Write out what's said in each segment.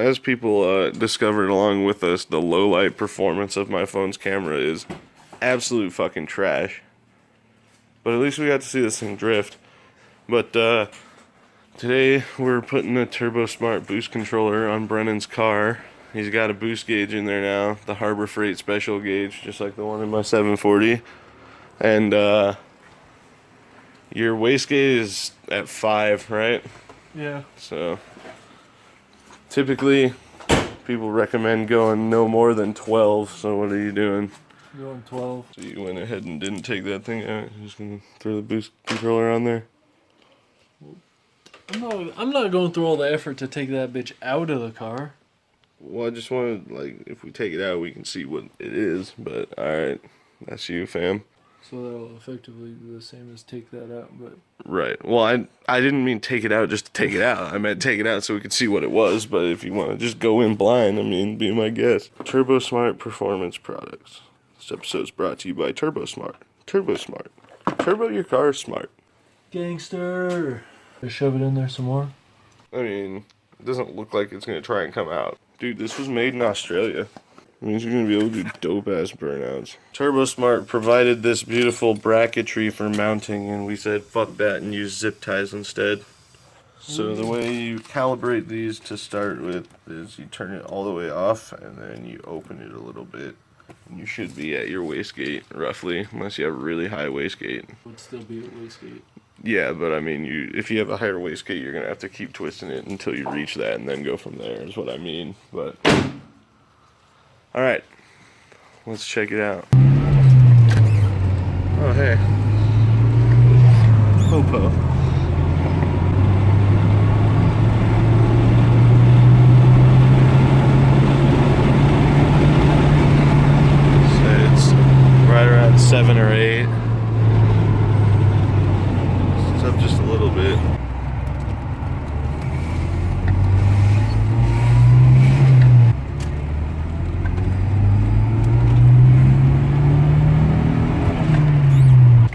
as people discovered along with us, the low light performance of my phone's camera is absolute fucking trash. But at least we got to see this thing drift. But today we're putting a Turbo Smart boost controller on Brennan's car. He's got a boost gauge in there now, the Harbor Freight special gauge, just like the one in my 740. And your wastegate is at 5, right? Yeah. So typically people recommend going no more than 12. So what are you doing? Going 12. So you went ahead and didn't take that thing out. You're just gonna throw the boost controller on there. I'm not going through all the effort to take that bitch out of the car. Well, I just wanted, like, if we take it out, we can see what it is. But alright, that's you, fam. So that'll effectively be the same as take that out, but... Right. Well, I didn't mean take it out just to take it out. I meant take it out so we could see what it was. But if you want to just go in blind, I mean, be my guest. Turbo Smart Performance Products. This episode's brought to you by Turbo Smart. Turbo Smart. Turbo your car smart. Gangster! Shove it in there some more. I mean, it doesn't look like it's going to try and come out. Dude, this was made in Australia. It means you're going to be able to do dope-ass burnouts. Turbo Smart provided this beautiful bracketry for mounting, and we said fuck that and use zip ties instead. So the way you calibrate these to start with is you turn it all the way off, and then you open it a little bit. And you should be at your wastegate, roughly, unless you have a really high wastegate. Would still be at wastegate. Yeah, but I mean, if you have a higher wastegate, you're going to have to keep twisting it until you reach that and then go from there, is what I mean. But, alright, let's check it out. Oh, hey. Popo. So it's right around 7 or 8. Up just a little bit.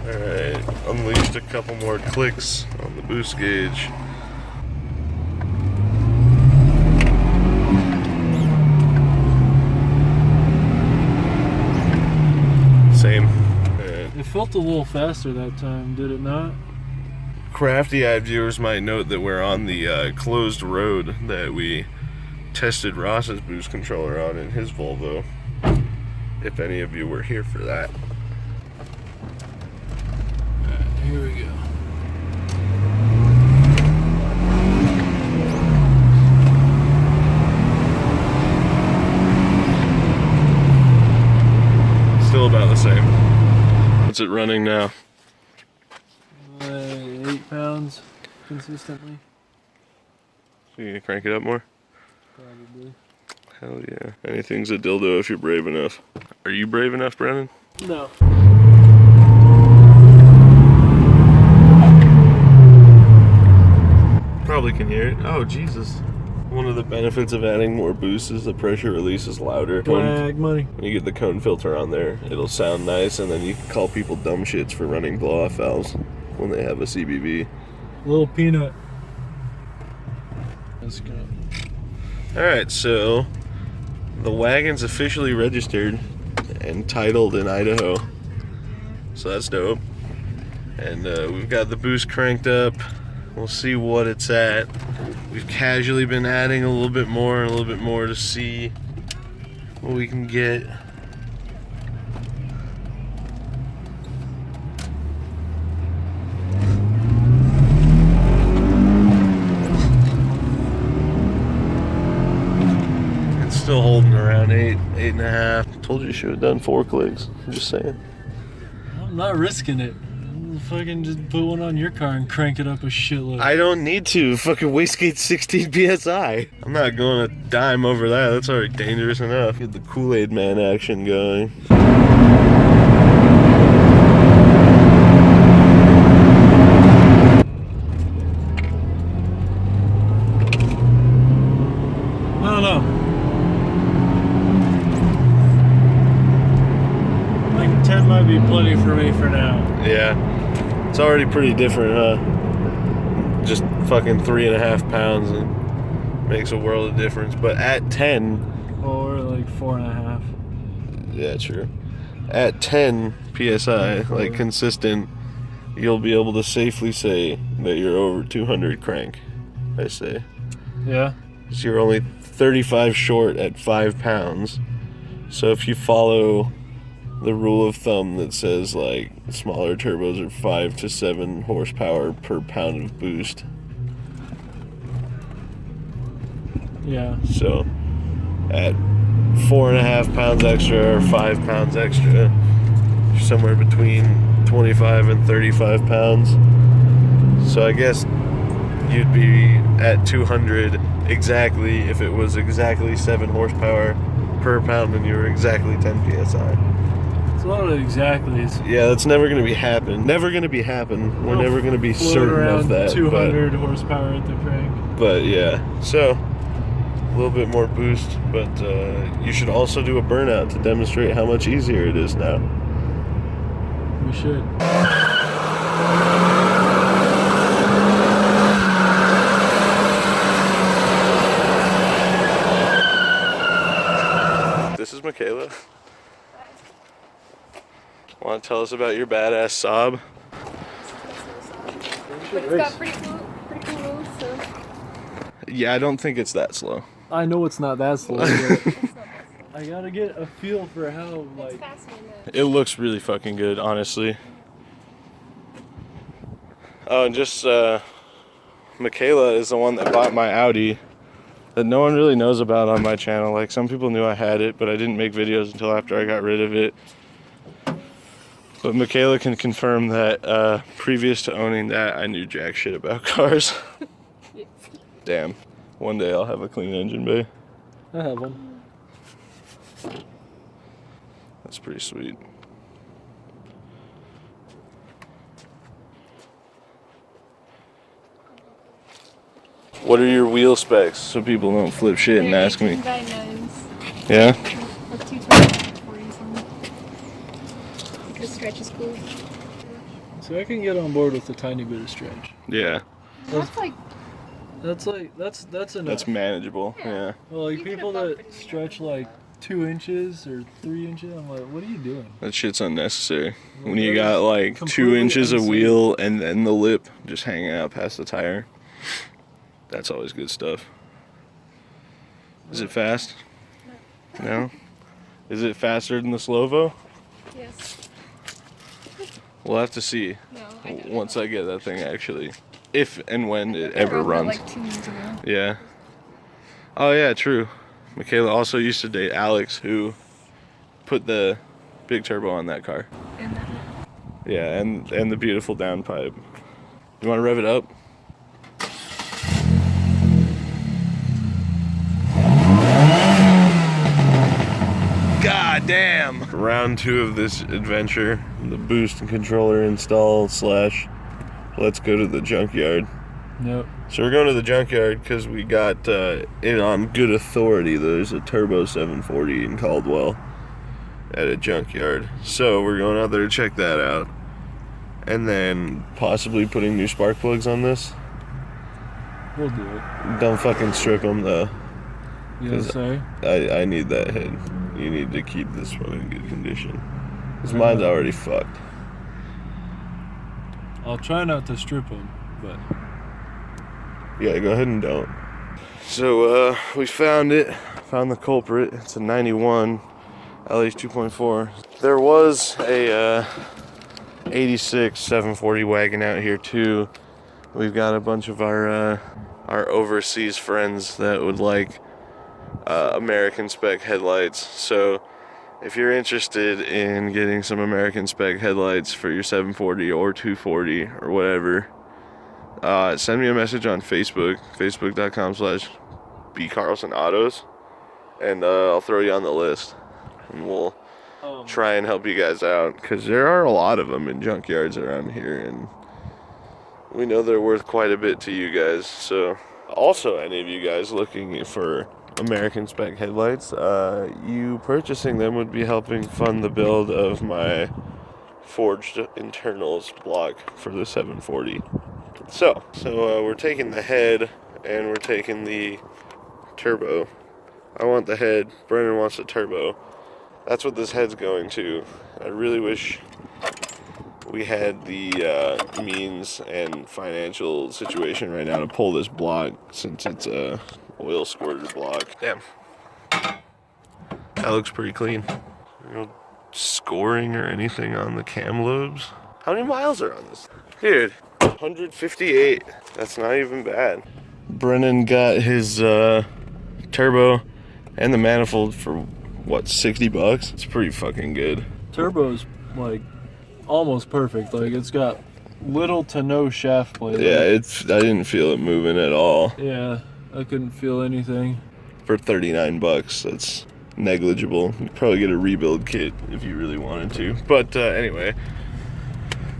Alright, unleashed a couple more clicks on the boost gauge. Same. It felt a little faster that time, did it not? Crafty-eyed viewers might note that we're on the closed road that we tested Ross's boost controller on in his Volvo, if any of you were here for that. Alright, here we go. Still about the same. What's it running now? 8 pounds consistently. So you gonna crank it up more? Probably. Hell yeah. Anything's a dildo if you're brave enough. Are you brave enough, Brennan? No. Probably can hear it. Oh, Jesus. One of the benefits of adding more boost is the pressure release is louder. Drag money. When you get the cone filter on there, it'll sound nice, and then you can call people dumb shits for running blow-off valves when they have a CBV. Little peanut. Let's go. Alright, so the wagon's officially registered and titled in Idaho. So that's dope. And we've got the boost cranked up. We'll see what it's at. We've casually been adding a little bit more and a little bit more to see what we can get. It's still holding around 8.5. Told you you should have done 4 clicks. I'm just saying. I'm not risking it. Fucking just put one on your car and crank it up a shitload. I don't need to. Fucking wastegate 16 PSI. I'm not going a dime over that. That's already dangerous enough. Get the Kool-Aid Man action going. I don't know. I think 10 might be plenty for me for now. Yeah. It's already pretty different, huh? Just fucking 3.5 pounds and makes a world of difference. But at 10, or like 4.5. yeah, true. At 10 psi, like consistent, you'll be able to safely say that you're over 200 crank. I say. Yeah. So you're only 35 short at 5 pounds. So if you follow the rule of thumb that says like smaller turbos are 5 to 7 horsepower per pound of boost. Yeah. So at 4.5 pounds extra or 5 pounds extra, you're somewhere between 25 and 35 pounds. So I guess you'd be at 200 exactly if it was exactly 7 horsepower per pound and you were exactly 10 psi. It's a lot of exactly. Yeah, that's never going to be happen. Never going to be happen. We're never going to be certain of that. 200 horsepower at the crank. But yeah, so a little bit more boost, but you should also do a burnout to demonstrate how much easier it is now. We should. This is Michaela. Want to tell us about your badass Saab? But it's got pretty cool rules, so. Yeah, I don't think it's that slow. I know it's not that slow. But I gotta get a feel for how like. It's faster than that. It looks really fucking good, honestly. Oh, and just Michaela is the one that bought my Audi that no one really knows about on my channel. Like, some people knew I had it, but I didn't make videos until after I got rid of it. But Michaela can confirm that previous to owning that, I knew jack shit about cars. Yes. Damn. One day I'll have a clean engine bay. I have one. That's pretty sweet. What are your wheel specs so people don't flip shit and ask me? 18x9s. Yeah? With 240s on them. The stretch is cool. So I can get on board with a tiny bit of stretch. Yeah. That's like. That's enough. That's manageable. Yeah. Well, like You can people have that bumpers. stretch like 2 inches or 3 inches, I'm like, what are you doing? That shit's unnecessary. When That you is got like 2 completely inches of unsafe. wheel and then the lip just hanging out past the tire. That's always good stuff. Is it fast? No? Is it faster than the Slovo? Yes. We'll have to see No, I don't. once I get that thing actually. If and when it I ever rode that, runs. like 2 years ago. Yeah. Oh yeah, true. Michaela also used to date Alex, who put the big turbo on that car. And that. Yeah, and the beautiful downpipe. You want to rev it up? God damn! Round 2 of this adventure, the boost and controller install / let's go to the junkyard. Nope. So we're going to the junkyard because we got it on good authority. There's a turbo 740 in Caldwell at a junkyard. So we're going out there to check that out. And then possibly putting new spark plugs on this. We'll do it. Don't fucking strip them though. You know what I'm saying? I need that head. You need to keep this one in good condition. Because mine's already fucked. I'll try not to strip them, but Yeah, go ahead and don't. So we found it. Found the culprit. It's a 91 LH 2.4. There was a 86 740 wagon out here too. We've got a bunch of our overseas friends that would like American spec headlights. So if you're interested in getting some American spec headlights for your 740 or 240 or whatever, send me a message on Facebook, facebook.com/bcarlsonautos, and I'll throw you on the list, and we'll try and help you guys out, because there are a lot of them in junkyards around here, and we know they're worth quite a bit to you guys. So also, any of you guys looking for American spec headlights, you purchasing them would be helping fund the build of my forged internals block for the 740. So we're taking the head and we're taking the turbo. I want the head. Brennan wants the turbo. That's what this head's going to. I really wish we had the means and financial situation right now to pull this block, since it's a oil squirted block. Damn. That looks pretty clean. No scoring or anything on the cam lobes. How many miles are on this? Dude, 158. That's not even bad. Brennan got his turbo and the manifold for what, 60 bucks? It's pretty fucking good. Turbo's like almost perfect. Like it's got little to no shaft play. Yeah, I didn't feel it moving at all. Yeah, I couldn't feel anything. For 39 bucks, that's negligible. You'd probably get a rebuild kit if you really wanted to. But anyway,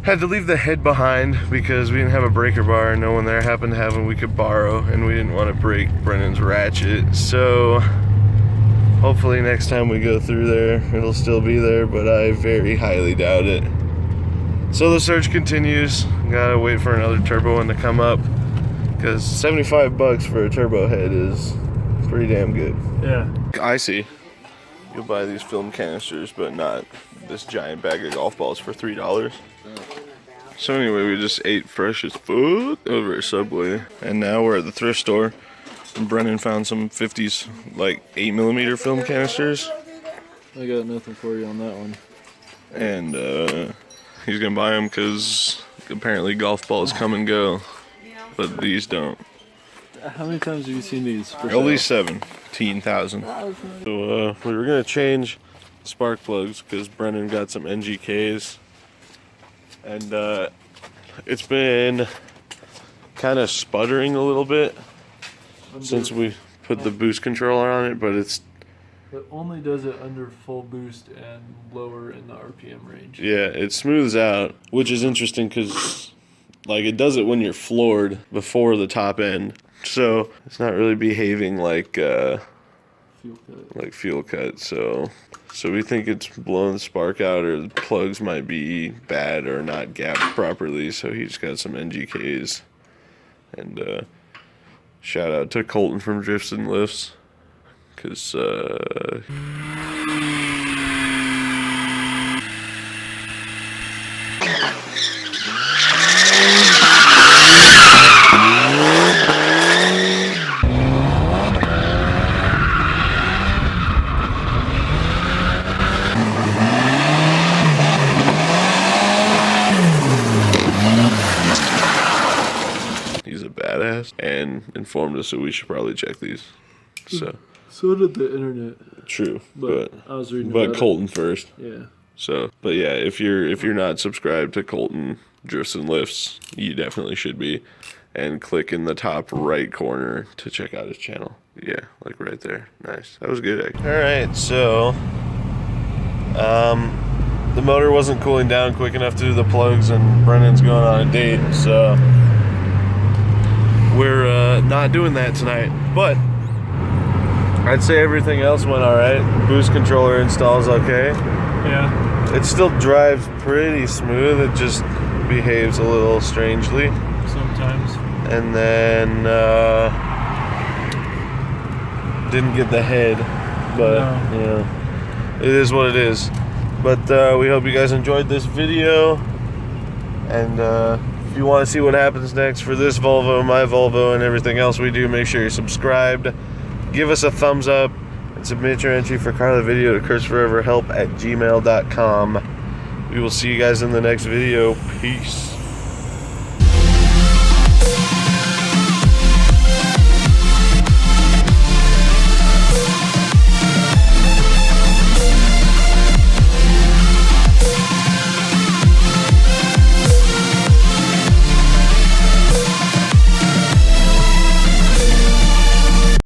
had to leave the head behind because we didn't have a breaker bar. No one there happened to have one we could borrow, and we didn't want to break Brennan's ratchet. So hopefully next time we go through there, it'll still be there, but I very highly doubt it. So the search continues. Gotta wait for another turbo one to come up, because 75 bucks for a turbo head is pretty damn good. Yeah. I see. You'll buy these film canisters, but not this giant bag of golf balls for $3. So anyway, we just ate fresh as fuck over at Subway, and now we're at the thrift store. And Brennan found some 50s, like 8mm film canisters, I got nothing for you on that one. and he's gonna buy them because apparently golf balls come and go, but these don't. How many times have you seen these? For At least 17,000. So we were gonna change spark plugs because Brennan got some NGKs, and it's been kind of sputtering a little bit since we put the boost controller on it, but it only does it under full boost and lower in the RPM range. yeah, it smooths out, which is interesting because like it does it when you're floored before the top end, so it's not really behaving like fuel cut. So we think it's blowing the spark out, or the plugs might be bad or not gapped properly. So he just got some NGKs, and shout out to Colton from Drifts and Lifts, because he's a badass and informed us that we should probably check these. So did the internet. True, But I was reading but about Colton first. Yeah. So, but yeah, if you're not subscribed to Colton Drifts and Lifts, you definitely should be, and click in the top right corner to check out his channel. Yeah, like right there. Nice. That was good, actually. All right, so the motor wasn't cooling down quick enough to do the plugs, and Brennan's going on a date, so we're not doing that tonight. But I'd say everything else went all right. Boost controller installs okay. Yeah. It still drives pretty smooth. It just behaves a little strangely. Sometimes. And then didn't get the head, but yeah, it is what it is. But we hope you guys enjoyed this video, and if you want to see what happens next for this Volvo, my Volvo, and everything else we do, make sure you're subscribed. Give us a thumbs up and submit your entry for Carla Video to cursforeverhelp@gmail.com. We will see you guys in the next video. Peace.